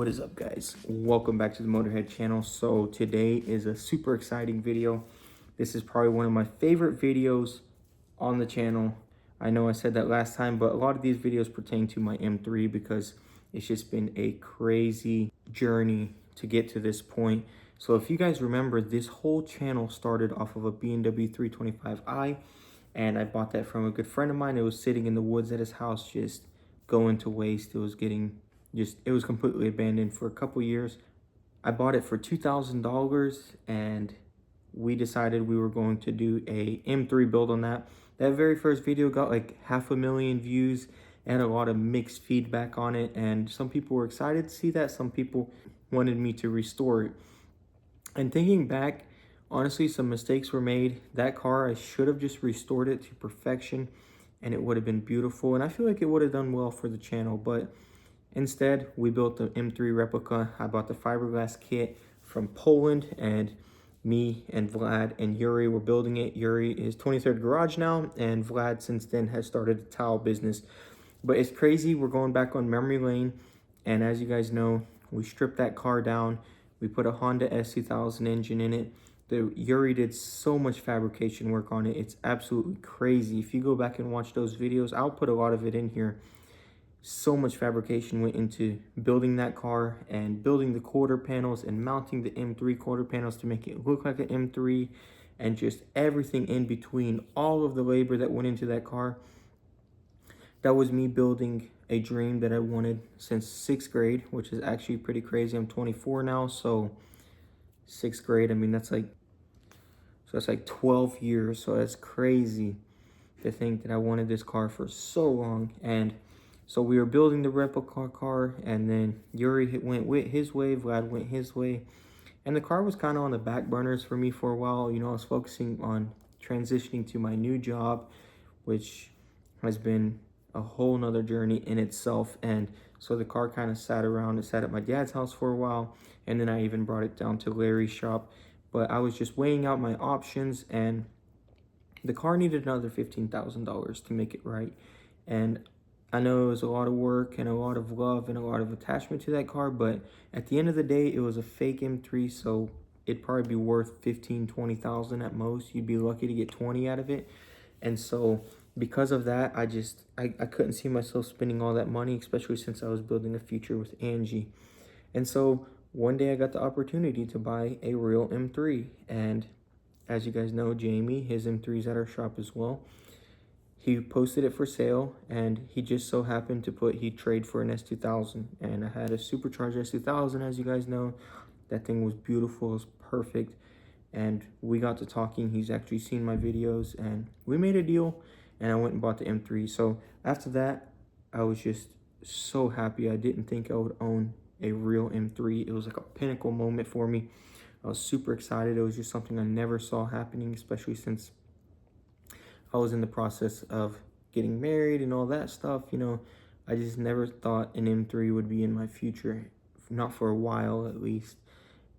What is up, guys? Welcome back to the Motorhead channel. So today is a super exciting video. This is probably one of my favorite videos on the channel. I know I said that last time, but a lot of these videos pertain to my M3 because it's just been a crazy journey to get to this point. So if you guys remember, this whole channel started off of a BMW 325i, and I bought that from a good friend of mine. It was sitting in the woods at his house, just going to waste. It was completely abandoned for a couple years. I bought it for $2,000, and we decided we were going to do a M3 build on that. That very first video got like 500,000 views and a lot of mixed feedback on it, and some people were excited to see that. Some people wanted me to restore it. And thinking back, honestly, some mistakes were made. That car, I should have just restored it to perfection and it would have been beautiful, and I feel like it would have done well for the channel. But instead, we built the M3 replica. I bought the fiberglass kit from Poland, and me and Vlad and Yuri were building it. Yuri is 23rd Garage now, and Vlad since then has started a tile business. But it's crazy. We're going back on memory lane, and as you guys know, we stripped that car down. We put a Honda S2000 engine in it. Yuri did so much fabrication work on it. It's absolutely crazy. If you go back and watch those videos, I'll put a lot of it in here. So much fabrication went into building that car and building the quarter panels and mounting the M3 quarter panels to make it look like an M3, and just everything in between. All of the labor that went into that car. That was me building a dream that I wanted since 6th grade, which is actually pretty crazy. I'm 24 now, so 6th grade, I mean, that's like 12 years. So that's crazy to think that I wanted this car for so long. And so we were building the replica car, and then Yuri went his way, Vlad went his way. And the car was kind of on the back burners for me for a while. You know, I was focusing on transitioning to my new job, which has been a whole nother journey in itself. And so the car kind of sat around. It sat at my dad's house for a while, and then I even brought it down to Larry's shop. But I was just weighing out my options, and the car needed another $15,000 to make it right. And I know it was a lot of work and a lot of love and a lot of attachment to that car, but at the end of the day, it was a fake M3, so it'd probably be worth $15,000, $20,000 at most. You'd be lucky to get 20 out of it. And so because of that, I couldn't see myself spending all that money, especially since I was building a future with Angie. And so one day I got the opportunity to buy a real M3, and as you guys know, Jamie, his M3's at our shop as well. He posted it for sale, and he just so happened to put he'd trade for an S2000, and I had a supercharged S2000. As you guys know, that thing was beautiful, it was perfect, and we got to talking. He's actually seen my videos, and we made a deal, and I went and bought the M3. So after that, I was just so happy. I didn't think I would own a real M3. It was like a pinnacle moment for me. I was super excited. It was just something I never saw happening, especially since I was in the process of getting married and all that stuff. You know, I just never thought an M3 would be in my future, not for a while at least.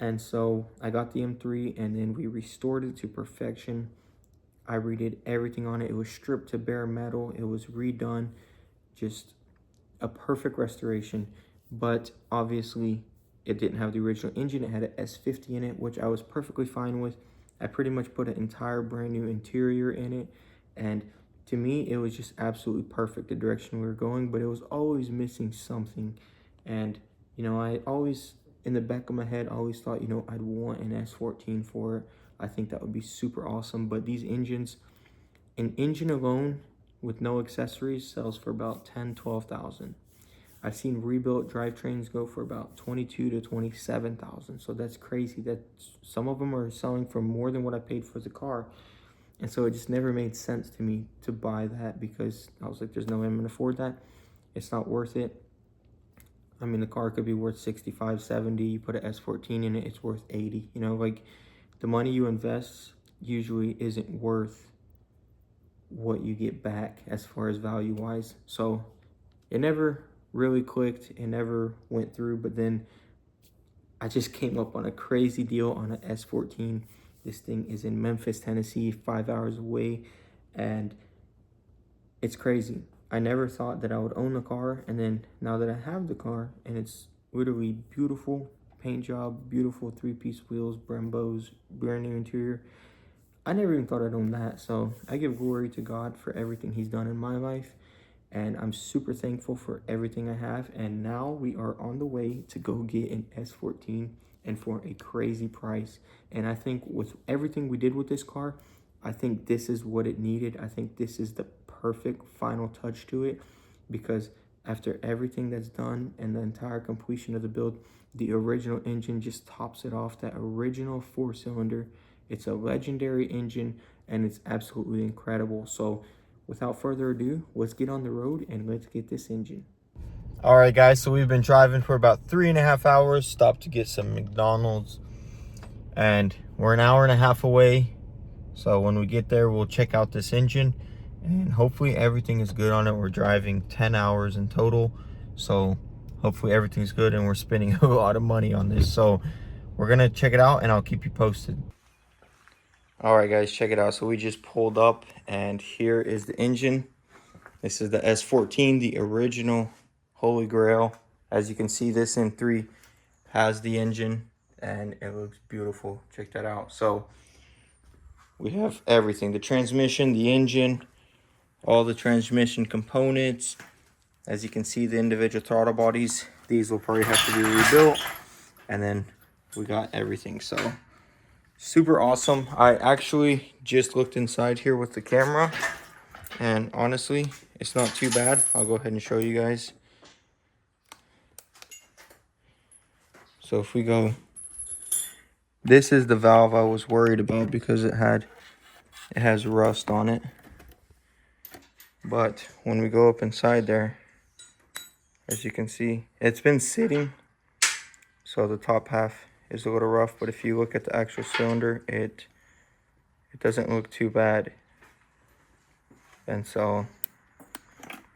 And so I got the M3, and then we restored it to perfection. I redid everything on it. It was stripped to bare metal. It was redone, just a perfect restoration. But obviously, it didn't have the original engine. It had an S50 in it, which I was perfectly fine with. I pretty much put an entire brand new interior in it. And to me, it was just absolutely perfect, the direction we were going, but it was always missing something. And, you know, I always, in the back of my head, always thought, you know, I'd want an S14 for it. I think that would be super awesome. But these engines, an engine alone with no accessories sells for about $10,000, $12,000. I've seen rebuilt drivetrains go for about $22,000 to $27,000. So that's crazy that some of them are selling for more than what I paid for the car. And so it just never made sense to me to buy that, because I was like, there's no way I'm going to afford that. It's not worth it. I mean, the car could be worth 65, 70. You put an S14 in it, it's worth 80. You know, like, the money you invest usually isn't worth what you get back as far as value-wise. So it never really clicked. It never went through. But then I just came up on a crazy deal on an S14. This thing is in Memphis, Tennessee, 5 hours away, and it's crazy. I never thought that I would own the car, and then now that I have the car and it's Literally beautiful paint job, beautiful 3-piece wheels, Brembos, brand new interior. I never even thought I'd own that. So I give glory to God for everything he's done in my life. And I'm super thankful for everything I have. And now we are on the way to go get an S14, and for a crazy price. And I think with everything we did with this car, I think this is what it needed. I think this is the perfect final touch to it, because after everything that's done and the entire completion of the build, the original engine just tops it off. That original 4-cylinder, it's a legendary engine and it's absolutely incredible. So without further ado, let's get on the road and let's get this engine. All right, guys, so we've been driving for about 3.5 hours, stopped to get some McDonald's, and we're an hour and a half away. So when we get there, we'll check out this engine and hopefully everything is good on it. We're driving 10 hours in total, so hopefully everything's good and we're spending a lot of money on this. So we're gonna check it out and I'll keep you posted. All right, guys, check it out. So we just pulled up and here is the engine. This is the S14, the original Holy Grail. As you can see, this M3 has the engine and it looks beautiful. Check that out. So we have everything, the transmission, the engine, all the transmission components. As you can see, the individual throttle bodies, these will probably have to be rebuilt. And then we got everything. So super awesome. I actually just looked inside here with the camera, and honestly, it's not too bad. I'll go ahead and show you guys. So if we go, this is the valve I was worried about because it has rust on it. But when we go up inside there, as you can see, it's been sitting, so the top half is a little rough. But if you look at the actual cylinder, it doesn't look too bad. And so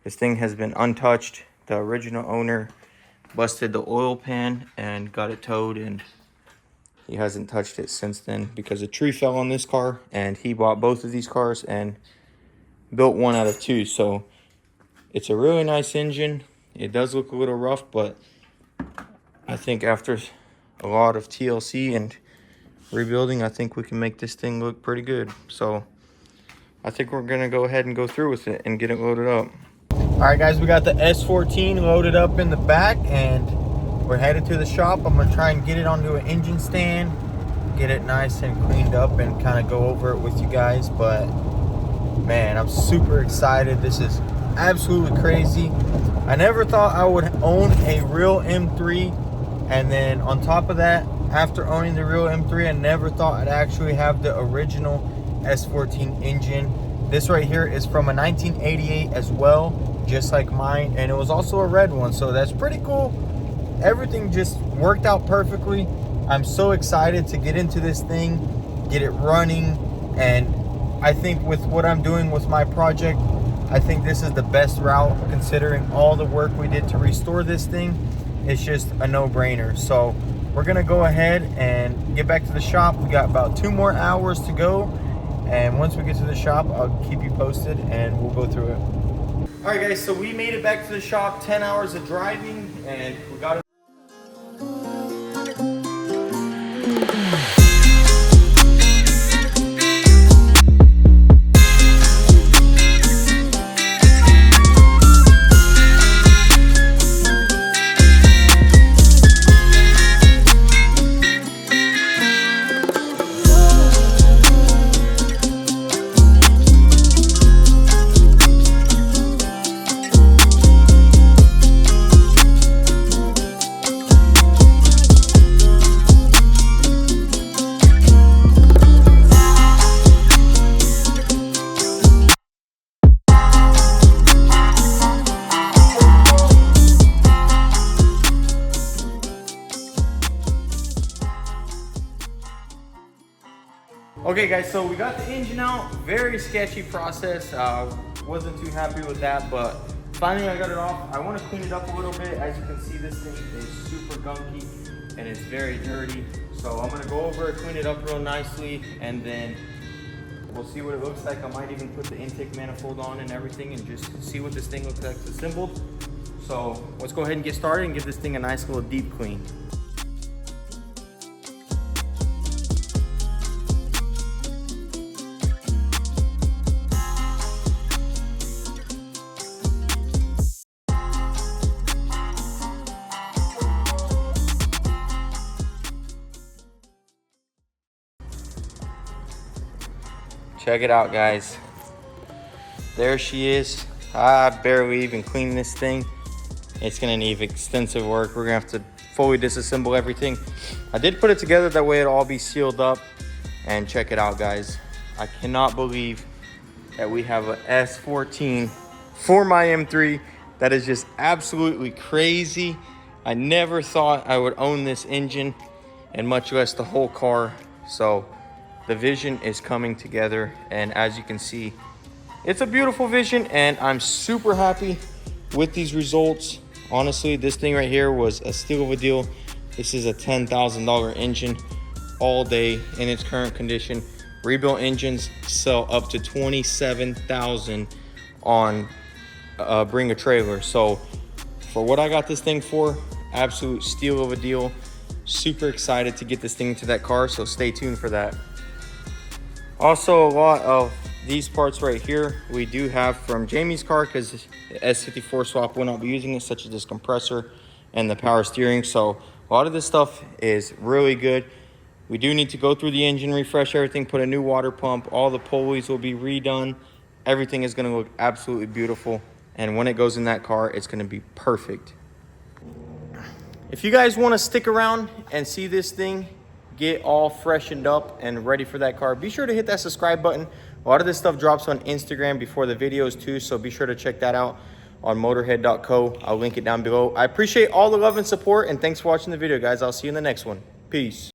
this thing has been untouched. The original owner busted the oil pan and got it towed, and he hasn't touched it since then because a tree fell on this car, and he bought both of these cars and built one out of two. So it's a really nice engine. It does look a little rough, but I think after a lot of TLC and rebuilding, I think we can make this thing look pretty good. So I think we're gonna go ahead and go through with it and get it loaded up. All right, guys, we got the S14 loaded up in the back and we're headed to the shop. I'm gonna try and get it onto an engine stand, get it nice and cleaned up, and kind of go over it with you guys. But man, I'm super excited. This is absolutely crazy. I never thought I would own a real M3, and then on top of that, after owning the real M3, I never thought I'd actually have the original S14 engine. This right here is from a 1988 as well, just like mine, and it was also a red one, so that's pretty cool. Everything just worked out perfectly. I'm so excited to get into this thing, get it running, and I think with what I'm doing with my project, I think this is the best route considering all the work we did to restore this thing. It's just a no-brainer. So we're gonna go ahead and get back to the shop. We got about 2 more hours to go, and once we get to the shop, I'll keep you posted and we'll go through it. All right, guys, so we made it back to the shop. 10 hours of driving, and we got it. Okay, guys, so we got the engine out. Very sketchy process. Wasn't too happy with that, but finally I got it off. I want to clean it up a little bit. As you can see, this thing is super gunky and it's very dirty. So I'm gonna go over it, clean it up real nicely, and then we'll see what it looks like. I might even put the intake manifold on and everything and just see what this thing looks like assembled. So let's go ahead and get started and give this thing a nice little deep clean. Check it out, guys. There she is. I barely even cleaned this thing. It's gonna need extensive work. We're gonna have to fully disassemble everything. I did put it together that way it'll all be sealed up. And check it out, guys. I cannot believe that we have a S14 for my M3. That is just absolutely crazy. I never thought I would own this engine, and much less the whole car. So the vision is coming together, and as you can see, it's a beautiful vision, and I'm super happy with these results. Honestly, this thing right here was a steal of a deal. This is a $10,000 engine all day in its current condition. Rebuilt engines sell up to $27,000 on Bring a Trailer. So for what I got this thing for, absolute steal of a deal. Super excited to get this thing into that car, so stay tuned for that. Also, a lot of these parts right here we do have from Jamie's car, because the S54 swap will not be using it, such as this compressor and the power steering. So a lot of this stuff is really good. We do need to go through the engine, refresh everything, put a new water pump. All the pulleys will be redone. Everything is going to look absolutely beautiful, and when it goes in that car, it's going to be perfect. If you guys want to stick around and see this thing get all freshened up and ready for that car, be sure to hit that subscribe button. A lot of this stuff drops on Instagram before the videos too, so be sure to check that out on motorhead.co. I'll link it down below. I appreciate all the love and support, and thanks for watching the video, guys. I'll see you in the next one. Peace.